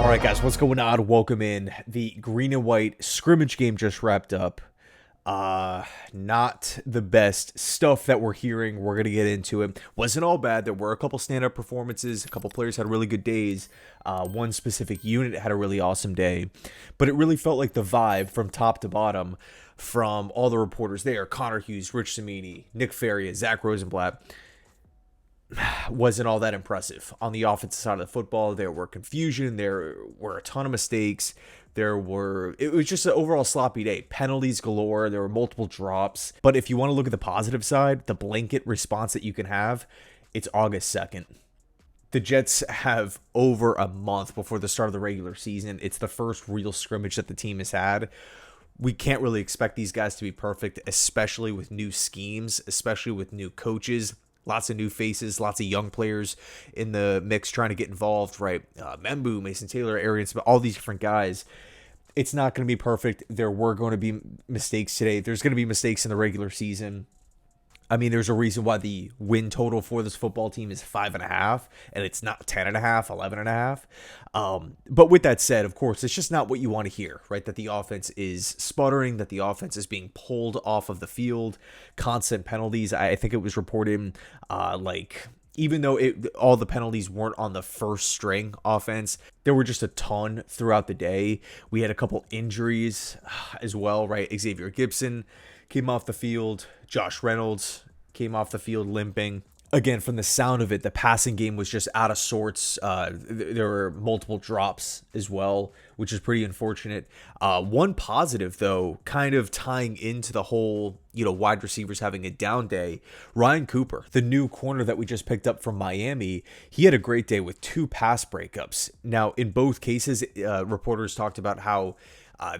Alright guys, what's going on? Welcome in. The green and white scrimmage game just wrapped up. Not the best stuff that we're hearing. We're going to get into it. Wasn't all bad. There were a couple stand-up performances. A couple players had really good days. One specific unit had a really awesome day. But it really felt like the vibe from top to bottom from all the reporters there. Connor Hughes, Rich Cimini, Nick Faria, Zach Rosenblatt wasn't all that impressive. On the offensive side of the football, there were confusion. There were a ton of mistakes. It was just an overall sloppy day. Penalties galore. There were multiple drops. But if you want to look at the positive side, the blanket response that you can have, it's August 2nd. The Jets have over a month before the start of the regular season. It's the first real scrimmage that the team has had. We can't really expect these guys to be perfect, especially with new schemes, especially with new coaches. Lots of new faces, lots of young players in the mix trying to get involved, right? Membu, Mason Taylor, Arian Smith, all these different guys. It's not going to be perfect. There were going to be mistakes today. There's going to be mistakes in the regular season. I mean, there's a reason why the win total for this football team is 5.5, and it's not 10.5, 11.5. But with that said, of course, it's just not what you want to hear, right? That the offense is sputtering, that the offense is being pulled off of the field, constant penalties. I think it was reported, even though all the penalties weren't on the first string offense, there were just a ton throughout the day. We had a couple injuries as well, right? Xavier Gibson came off the field. Josh Reynolds came off the field limping. Again, from the sound of it, the passing game was just out of sorts. There were multiple drops as well, which is pretty unfortunate. One positive, though, kind of tying into the whole, wide receivers having a down day. Ryan Cooper, the new corner that we just picked up from Miami, he had a great day with 2 pass breakups. Now, in both cases, reporters talked about how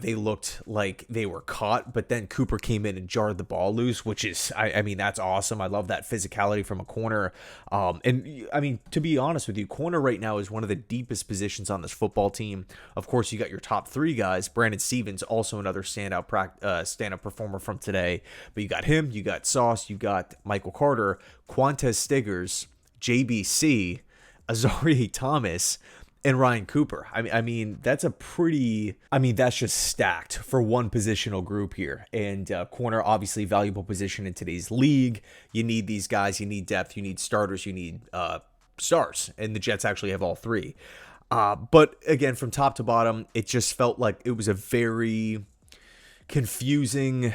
they looked like they were caught, but then Cooper came in and jarred the ball loose, which is, I mean, that's awesome. I love that physicality from a corner. And I mean, to be honest with you, corner right now is one of the deepest positions on this football team. Of course, you got your top 3 guys. Brandon Stevens, also another stand-up performer from today. But you got him, you got Sauce, you got Michael Carter, Quantez Stiggers, JBC, Azari Thomas, and Ryan Cooper. I mean, that's just stacked for one positional group here. And corner, obviously valuable position in today's league. You need these guys. You need depth. You need starters. You need stars. And the Jets actually have all 3. But again, from top to bottom, it just felt like it was a very confusing,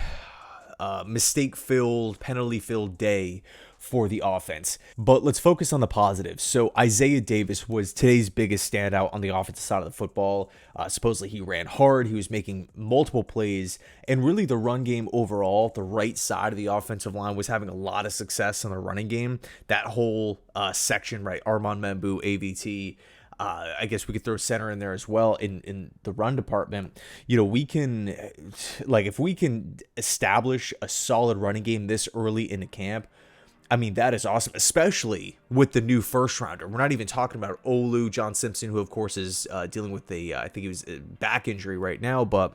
mistake-filled, penalty-filled day for the offense. But let's focus on the positives. So Isaiah Davis was today's biggest standout on the offensive side of the football. Supposedly he ran hard. He was making multiple plays. And really the run game overall, the right side of the offensive line was having a lot of success in the running game. That whole section, right? Armand Membu, AVT, I guess we could throw center in there as well in the run department. We can, if we can establish a solid running game this early into camp, I mean, that is awesome, especially with the new first rounder. We're not even talking about Olu, John Simpson, who of course is dealing with I think it was a back injury right now, but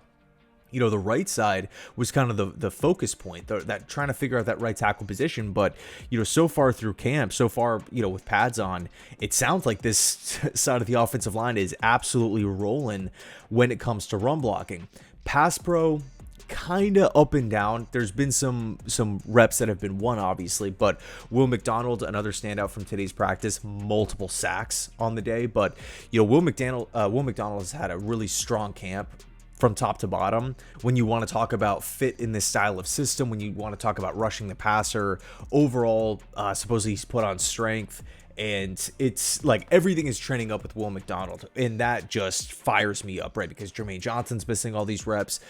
the right side was kind of the focus point, that trying to figure out that right tackle position. But, so far through camp, with pads on, it sounds like this side of the offensive line is absolutely rolling when it comes to run blocking. Pass pro, kind of up and down. There's been some reps that have been won, obviously, but Will McDonald, another standout from today's practice, multiple sacks on the day. But, Will McDonald has had a really strong camp from top to bottom. When you want to talk about fit in this style of system, when you want to talk about rushing the passer, overall, supposedly he's put on strength, and it's like everything is trending up with Will McDonald, and that just fires me up, right? Because Jermaine Johnson's missing all these reps,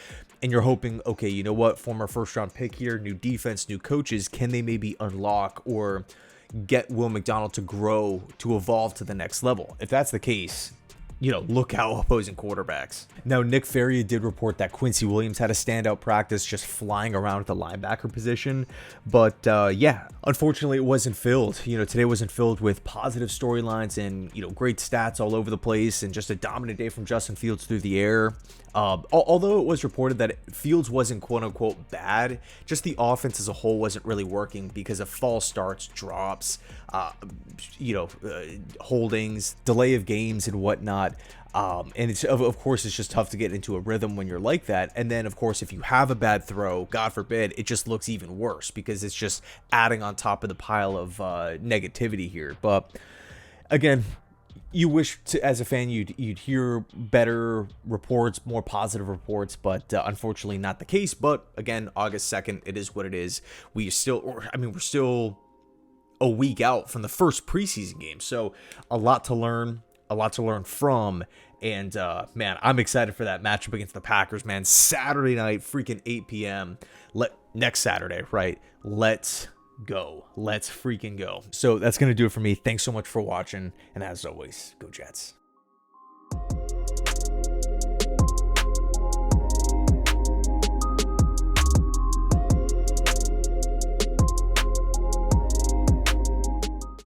and you're hoping, okay, you know what, former first-round pick here, new defense, new coaches, can they maybe unlock or get Will McDonald to grow, to evolve to the next level? If that's the case, look out opposing quarterbacks. Now, Nick Faria did report that Quincy Williams had a standout practice just flying around at the linebacker position. But unfortunately, it wasn't filled. Today wasn't filled with positive storylines and, great stats all over the place and just a dominant day from Justin Fields through the air. Although it was reported that Fields wasn't quote unquote bad, just the offense as a whole wasn't really working because of false starts, drops, holdings, delay of games, and whatnot. And it's of course it's just tough to get into a rhythm when you're like that. And then of course if you have a bad throw, God forbid, it just looks even worse because it's just adding on top of the pile of negativity here. But again, you wish to, as a fan, you'd hear better reports, more positive reports, but unfortunately not the case. But again, August 2nd, it is what it is. We're still a week out from the first preseason game, so a lot to learn from. And man, I'm excited for that matchup against the Packers, man. Saturday night, freaking 8 p.m. Next Saturday, right? Let's go. Let's freaking go. So that's going to do it for me. Thanks so much for watching. And as always, go Jets.